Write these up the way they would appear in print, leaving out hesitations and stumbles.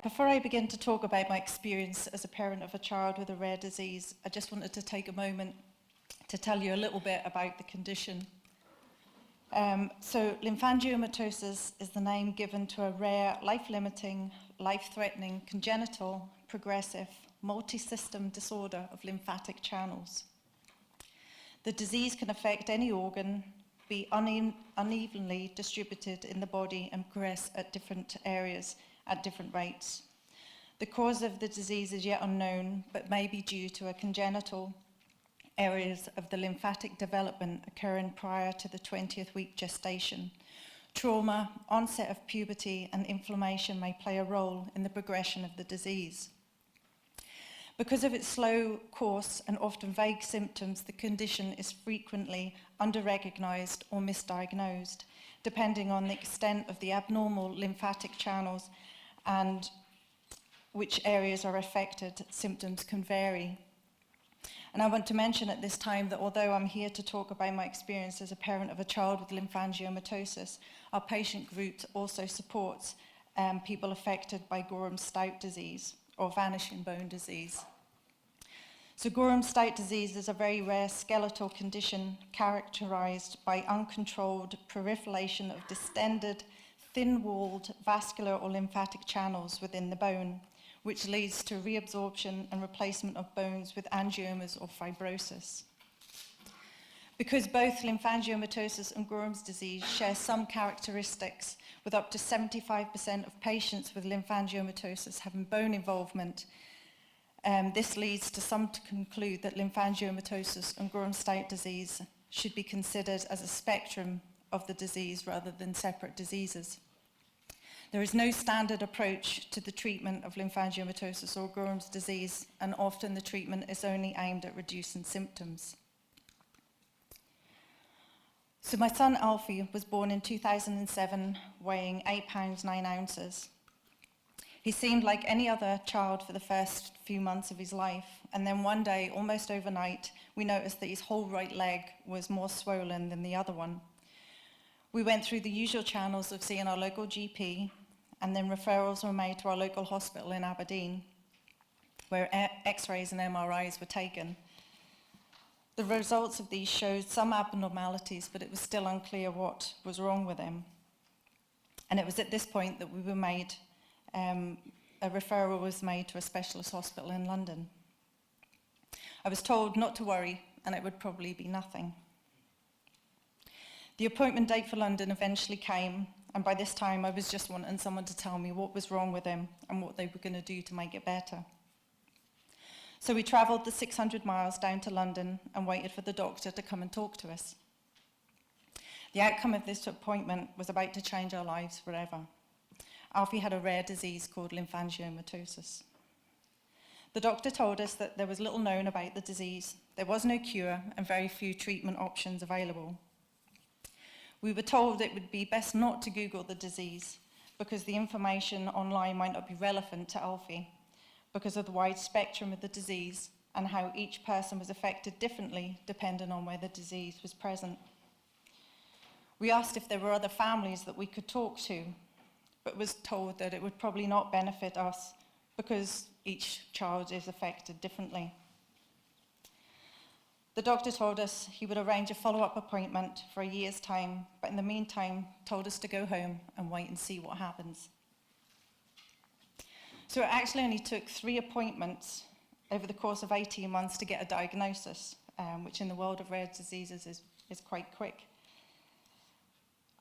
Before I begin to talk about my experience as a parent of a child with a rare disease, I just wanted to take a moment to tell you a little bit about the condition. So lymphangiomatosis is the name given to a rare, life-limiting, life-threatening, congenital, progressive, multi-system disorder of lymphatic channels. The disease can affect any organ, be unevenly distributed in the body, and progress at different areas at different rates. The cause of the disease is yet unknown, but may be due to a congenital areas of the lymphatic development occurring prior to the 20th week gestation. Trauma, onset of puberty, and inflammation may play a role in the progression of the disease. Because of its slow course and often vague symptoms, the condition is frequently under-recognized or misdiagnosed, depending on the extent of the abnormal lymphatic channels and which areas are affected. Symptoms can vary. And I want to mention at this time that although I'm here to talk about my experience as a parent of a child with lymphangiomatosis, our patient group also supports people affected by Gorham-Stout disease or vanishing bone disease. So Gorham-Stout disease is a very rare skeletal condition characterized by uncontrolled proliferation of distended, thin-walled vascular or lymphatic channels within the bone, which leads to reabsorption and replacement of bones with angiomas or fibrosis. Because both lymphangiomatosis and Gorham's disease share some characteristics, with up to 75% of patients with lymphangiomatosis having bone involvement, this leads to some to conclude that lymphangiomatosis and Gorham-Stout disease should be considered as a spectrum of the disease rather than separate diseases. There is no standard approach to the treatment of lymphangiomatosis or Gorham's disease, and often the treatment is only aimed at reducing symptoms. So my son Alfie was born in 2007, weighing 8 pounds 9 ounces. He seemed like any other child for the first few months of his life, and then one day, almost overnight, we noticed that his whole right leg was more swollen than the other one. We went through the usual channels of seeing our local GP, and then referrals were made to our local hospital in Aberdeen, where x-rays and MRIs were taken. The results of these showed some abnormalities, but it was still unclear what was wrong with him. And it was at this point that we were made, a referral was made to a specialist hospital in London. I was told not to worry, and it would probably be nothing. The appointment date for London eventually came, and by this time I was just wanting someone to tell me what was wrong with him and what they were going to do to make it better. So we travelled the 600 miles down to London and waited for the doctor to come and talk to us. The outcome of this appointment was about to change our lives forever. Alfie had a rare disease called lymphangiomatosis. The doctor told us that there was little known about the disease, there was no cure, and very few treatment options available. We were told it would be best not to Google the disease because the information online might not be relevant to Alfie because of the wide spectrum of the disease and how each person was affected differently depending on where the disease was present. We asked if there were other families that we could talk to, but was told that it would probably not benefit us because each child is affected differently. The doctor told us he would arrange a follow-up appointment for a year's time, but in the meantime told us to go home and wait and see what happens. So it actually only took 3 appointments over the course of 18 months to get a diagnosis, which in the world of rare diseases is quite quick.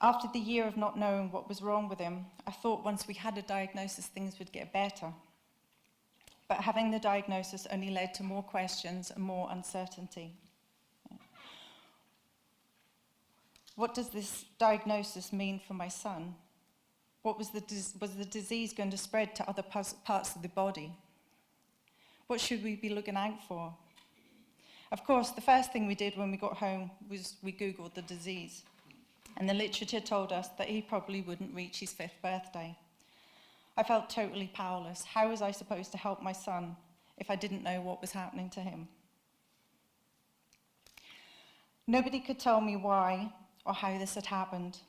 After the year of not knowing what was wrong with him, I thought once we had a diagnosis things would get better. But having the diagnosis only led to more questions and more uncertainty. What does this diagnosis mean for my son? Was the disease going to spread to other parts of the body? What should we be looking out for? Of course, the first thing we did when we got home was we Googled the disease. And the literature told us that he probably wouldn't reach his 5th birthday. I felt totally powerless. How was I supposed to help my son if I didn't know what was happening to him? Nobody could tell me why or how this had happened,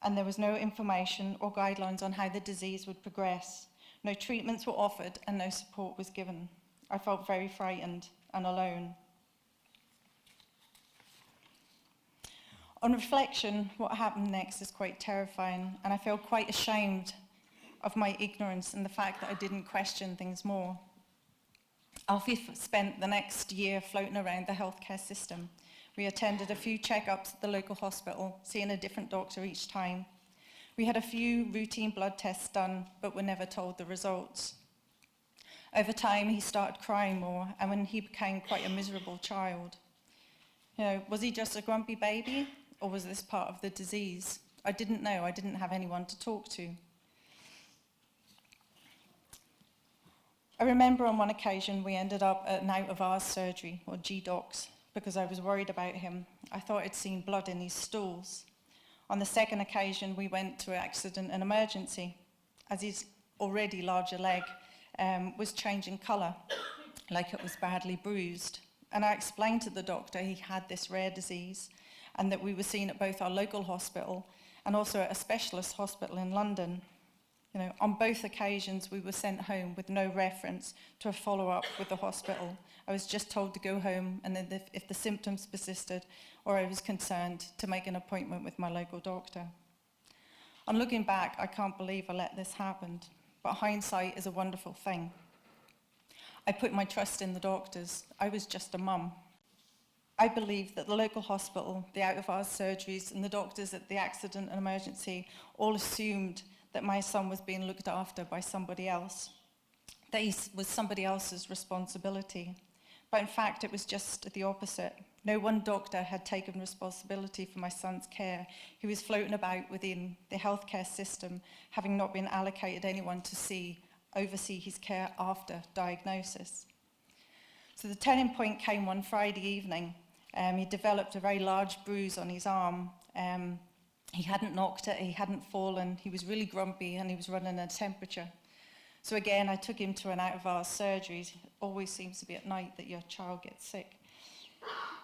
and there was no information or guidelines on how the disease would progress, No treatments were offered and no support was given. I felt very frightened and alone. On reflection, what happened next is quite terrifying, and I feel quite ashamed of my ignorance and the fact that I didn't question things more. Alfie spent the next year floating around the healthcare system. We attended a few checkups at the local hospital, seeing a different doctor each time. We had a few routine blood tests done, but were never told the results. Over time, he started crying more, and when he became quite a miserable child. Was he just a grumpy baby, or was this part of the disease? I didn't know. I didn't have anyone to talk to. I remember on one occasion we ended up at an out-of-hours surgery, or GDocs, because I was worried about him. I thought I'd seen blood in his stools. On the second occasion, we went to an accident and emergency, as his already larger leg was changing colour, like it was badly bruised. And I explained to the doctor he had this rare disease and that we were seen at both our local hospital and also at a specialist hospital in London. On both occasions, we were sent home with no reference to a follow-up with the hospital. I was just told to go home, and then if the symptoms persisted or I was concerned, to make an appointment with my local doctor. On looking back, I can't believe I let this happen, but hindsight is a wonderful thing. I put my trust in the doctors. I was just a mum. I believe that the local hospital, the out-of-hours surgeries, and the doctors at the accident and emergency all assumed that my son was being looked after by somebody else, that he was somebody else's responsibility. But in fact, it was just the opposite. No one doctor had taken responsibility for my son's care. He was floating about within the healthcare system, having not been allocated anyone to oversee his care after diagnosis. So the turning point came one Friday evening. He developed a very large bruise on his arm. He hadn't knocked it, he hadn't fallen, he was really grumpy, and he was running a temperature. So again, I took him to an out-of-hours surgery. It always seems to be at night that your child gets sick.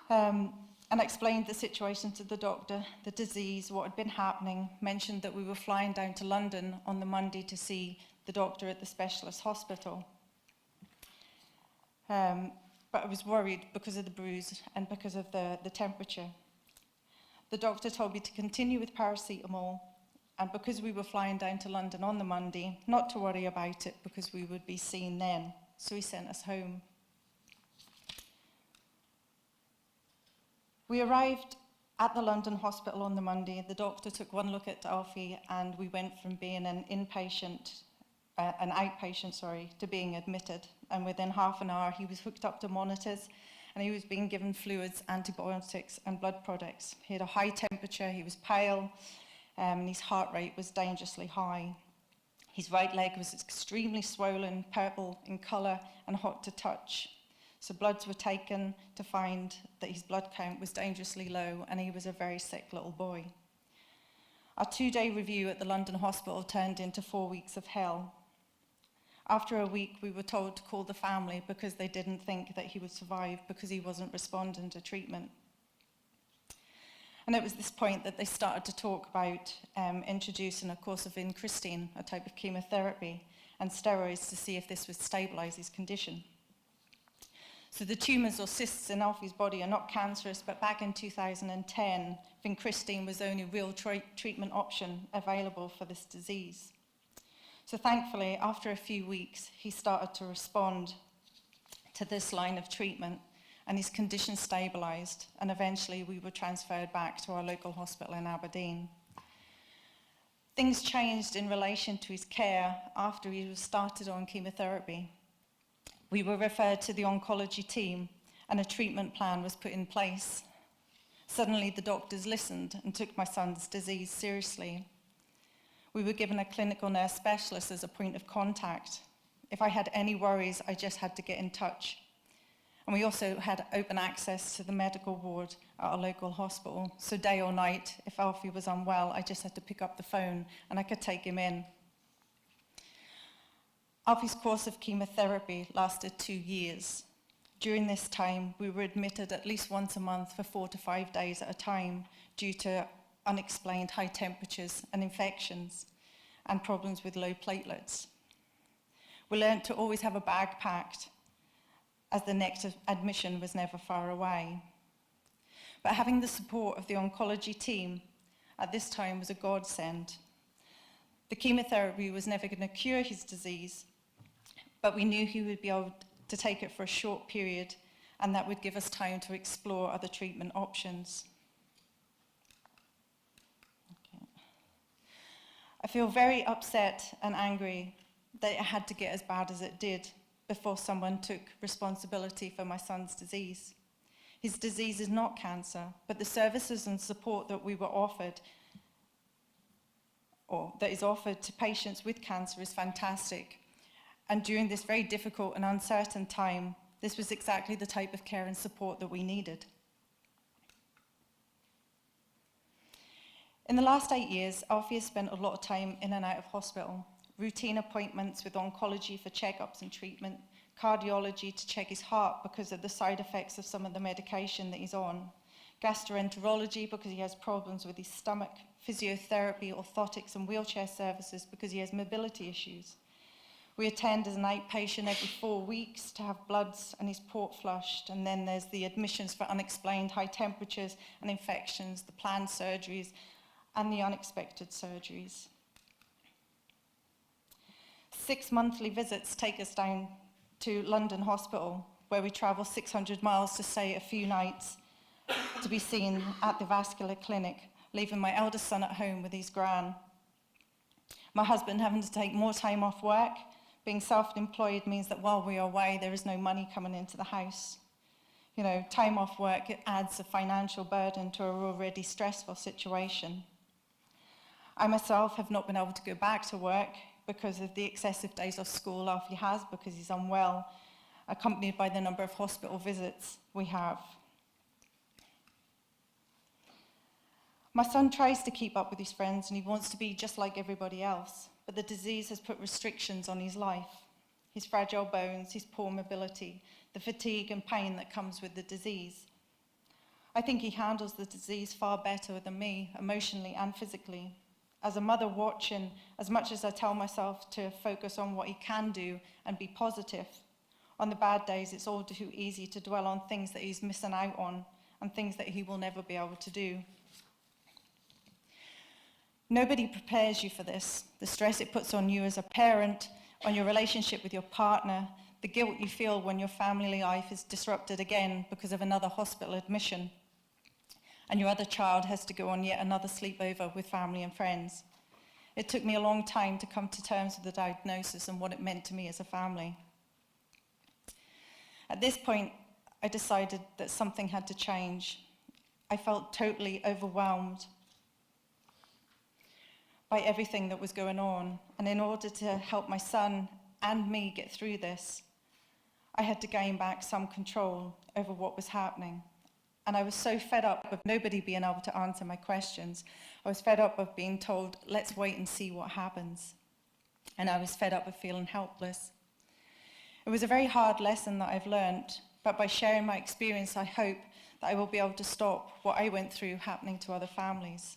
And I explained the situation to the doctor, the disease, what had been happening, mentioned that we were flying down to London on the Monday to see the doctor at the specialist hospital. But I was worried because of the bruise and because of the temperature. The doctor told me to continue with paracetamol, and because we were flying down to London on the Monday, not to worry about it because we would be seen then. So he sent us home. We arrived at the London hospital on the Monday. The doctor took one look at Alfie, and we went from being an outpatient, to being admitted. And within half an hour, he was hooked up to monitors, and he was being given fluids, antibiotics, and blood products. He had a high temperature, he was pale, and his heart rate was dangerously high. His right leg was extremely swollen, purple in colour, and hot to touch. So bloods were taken to find that his blood count was dangerously low, and he was a very sick little boy. Our 2-day review at the London hospital turned into 4 weeks of hell. After a week, we were told to call the family because they didn't think that he would survive because he wasn't responding to treatment. And it was this point that they started to talk about introducing a course of vincristine, a type of chemotherapy, and steroids to see if this would stabilise his condition. So the tumours or cysts in Alfie's body are not cancerous, but back in 2010, vincristine was the only real treatment option available for this disease. So thankfully, after a few weeks, he started to respond to this line of treatment, and his condition stabilised, and eventually we were transferred back to our local hospital in Aberdeen. Things changed in relation to his care after he was started on chemotherapy. We were referred to the oncology team, and a treatment plan was put in place. Suddenly, the doctors listened and took my son's disease seriously. We were given a clinical nurse specialist as a point of contact. If I had any worries, I just had to get in touch. And we also had open access to the medical ward at our local hospital. So day or night, if Alfie was unwell, I just had to pick up the phone and I could take him in. Alfie's course of chemotherapy lasted 2 years. During this time, we were admitted at least once a month for 4 to 5 days at a time due to unexplained high temperatures and infections and problems with low platelets. We learned to always have a bag packed, as the next admission was never far away. But having the support of the oncology team at this time was a godsend. The chemotherapy was never going to cure his disease, but we knew he would be able to take it for a short period, and that would give us time to explore other treatment options. Okay. I feel very upset and angry that it had to get as bad as it did before someone took responsibility for my son's disease. His disease is not cancer, but the services and support that we were offered, or that is offered to patients with cancer, is fantastic. And during this very difficult and uncertain time, this was exactly the type of care and support that we needed. In the last 8 years, Alfie has spent a lot of time in and out of hospital. Routine appointments with oncology for checkups and treatment, cardiology to check his heart because of the side effects of some of the medication that he's on, gastroenterology because he has problems with his stomach, physiotherapy, orthotics and wheelchair services because he has mobility issues. We attend as an outpatient every 4 weeks to have bloods and his port flushed, and then there's the admissions for unexplained high temperatures and infections, the planned surgeries and the unexpected surgeries. 6 monthly visits take us down to London Hospital, where we travel 600 miles to stay a few nights to be seen at the vascular clinic, leaving my eldest son at home with his gran. My husband having to take more time off work. Being self-employed means that while we are away, there is no money coming into the house. You know, time off work, it adds a financial burden to an already stressful situation. I myself have not been able to go back to work because of the excessive days off school Alfie has because he's unwell, accompanied by the number of hospital visits we have. My son tries to keep up with his friends and he wants to be just like everybody else, but the disease has put restrictions on his life. His fragile bones, his poor mobility, the fatigue and pain that comes with the disease. I think he handles the disease far better than me, emotionally and physically. As a mother watching, as much as I tell myself to focus on what he can do and be positive, on the bad days it's all too easy to dwell on things that he's missing out on and things that he will never be able to do. Nobody prepares you for this, the stress it puts on you as a parent, on your relationship with your partner, the guilt you feel when your family life is disrupted again because of another hospital admission, and your other child has to go on yet another sleepover with family and friends. It took me a long time to come to terms with the diagnosis and what it meant to me as a family. At this point, I decided that something had to change. I felt totally overwhelmed by everything that was going on, and in order to help my son and me get through this, I had to gain back some control over what was happening. And I was so fed up of nobody being able to answer my questions. I was fed up of being told, let's wait and see what happens. And I was fed up of feeling helpless. It was a very hard lesson that I've learned, but by sharing my experience, I hope that I will be able to stop what I went through happening to other families.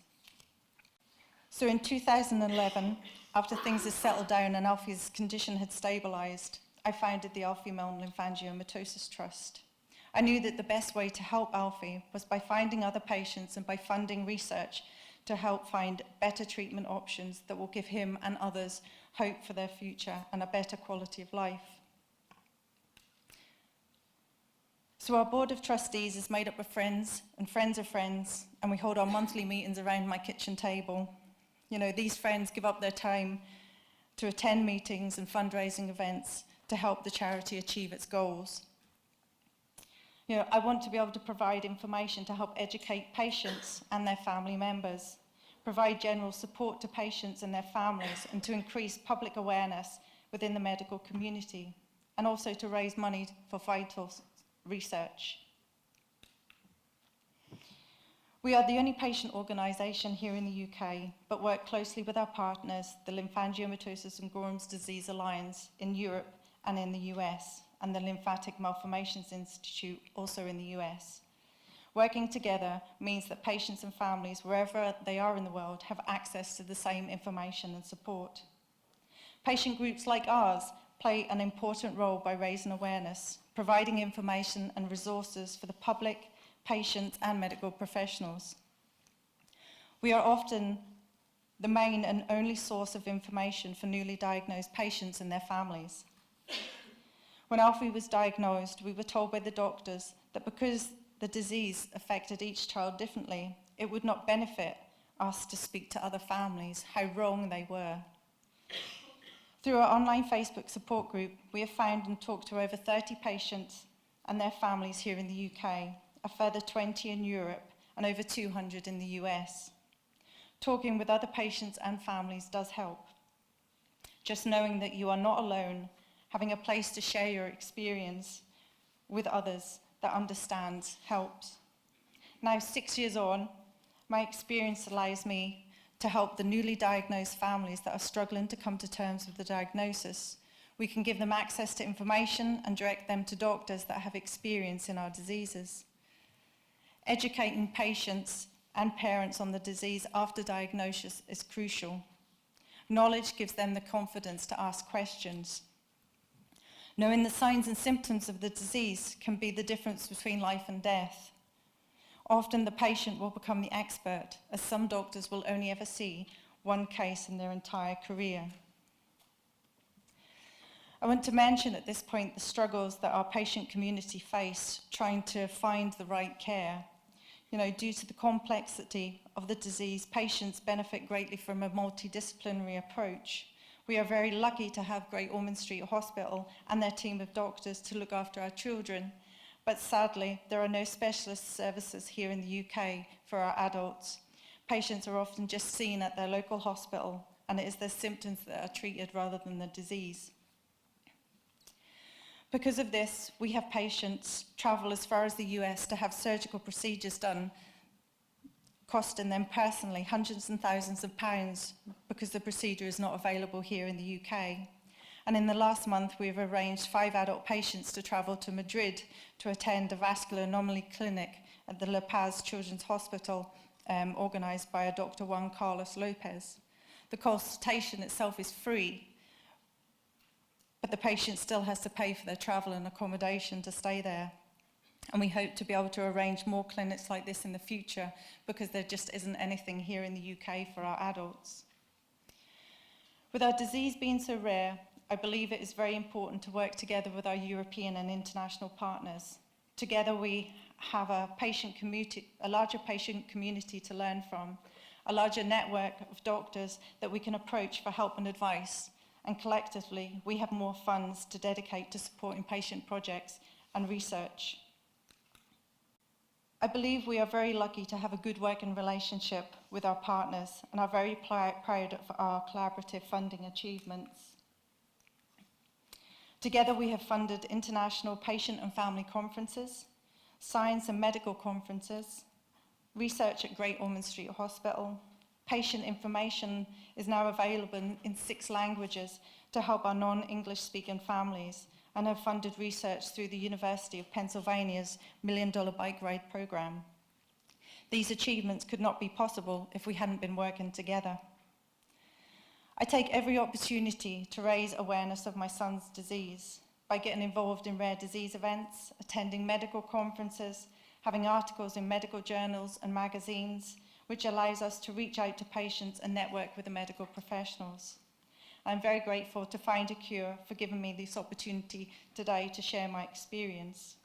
So in 2011, after things had settled down and Alfie's condition had stabilized, I founded the Alfie Milne Lymphangiomatosis Trust. I knew that the best way to help Alfie was by finding other patients and by funding research to help find better treatment options that will give him and others hope for their future and a better quality of life. So our board of trustees is made up of friends and friends of friends, and we hold our monthly meetings around my kitchen table. You know, these friends give up their time to attend meetings and fundraising events to help the charity achieve its goals. You know, I want to be able to provide information to help educate patients and their family members, provide general support to patients and their families, and to increase public awareness within the medical community, and also to raise money for vital research. We are the only patient organisation here in the UK, but work closely with our partners, the Lymphangiomatosis and Gorham's Disease Alliance in Europe and in the US, and the Lymphatic Malformations Institute, also in the US. Working together means that patients and families, wherever they are in the world, have access to the same information and support. Patient groups like ours play an important role by raising awareness, providing information and resources for the public, patients, and medical professionals. We are often the main and only source of information for newly diagnosed patients and their families. When Alfie was diagnosed, we were told by the doctors that because the disease affected each child differently, it would not benefit us to speak to other families how wrong they were. Through our online Facebook support group, we have found and talked to over 30 patients and their families here in the UK, a further 20 in Europe, and over 200 in the US. Talking with other patients and families does help. Just knowing that you are not alone, having a place to share your experience with others that understands helps. Now, 6 years on, my experience allows me to help the newly diagnosed families that are struggling to come to terms with the diagnosis. We can give them access to information and direct them to doctors that have experience in our diseases. Educating patients and parents on the disease after diagnosis is crucial. Knowledge gives them the confidence to ask questions. Knowing the signs and symptoms of the disease can be the difference between life and death. Often the patient will become the expert, as some doctors will only ever see one case in their entire career. I want to mention at this point the struggles that our patient community face trying to find the right care. Due to the complexity of the disease, patients benefit greatly from a multidisciplinary approach. We are very lucky to have Great Ormond Street Hospital and their team of doctors to look after our children, but sadly, there are no specialist services here in the UK for our adults. Patients are often just seen at their local hospital, and it is their symptoms that are treated rather than the disease. Because of this, we have patients travel as far as the US to have surgical procedures done, costing them personally hundreds and thousands of pounds because the procedure is not available here in the UK. And in the last month, we've arranged 5 adult patients to travel to Madrid to attend a vascular anomaly clinic at the La Paz Children's Hospital, organised by a Dr. Juan Carlos Lopez. The consultation itself is free, but the patient still has to pay for their travel and accommodation to stay there. And we hope to be able to arrange more clinics like this in the future because there just isn't anything here in the UK for our adults. With our disease being so rare, I believe it is very important to work together with our European and international partners. Together we have a larger patient community to learn from, a larger network of doctors that we can approach for help and advice, and collectively we have more funds to dedicate to supporting patient projects and research. I believe we are very lucky to have a good working relationship with our partners and are very proud of our collaborative funding achievements. Together we have funded international patient and family conferences, science and medical conferences, research at Great Ormond Street Hospital. Patient information is now available in 6 languages to help our non-English speaking families, and have funded research through the University of Pennsylvania's $1 Million Bike Ride program. These achievements could not be possible if we hadn't been working together. I take every opportunity to raise awareness of my son's disease by getting involved in rare disease events, attending medical conferences, having articles in medical journals and magazines, which allows us to reach out to patients and network with the medical professionals. I'm very grateful to Find a Cure for giving me this opportunity today to share my experience.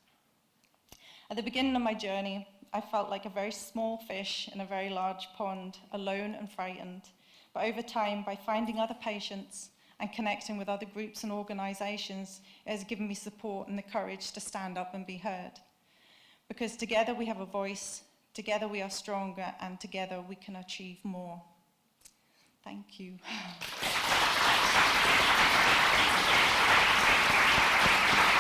At the beginning of my journey, I felt like a very small fish in a very large pond, alone and frightened. But over time, by finding other patients and connecting with other groups and organisations, it has given me support and the courage to stand up and be heard. Because together we have a voice, together we are stronger, and together we can achieve more. Thank you.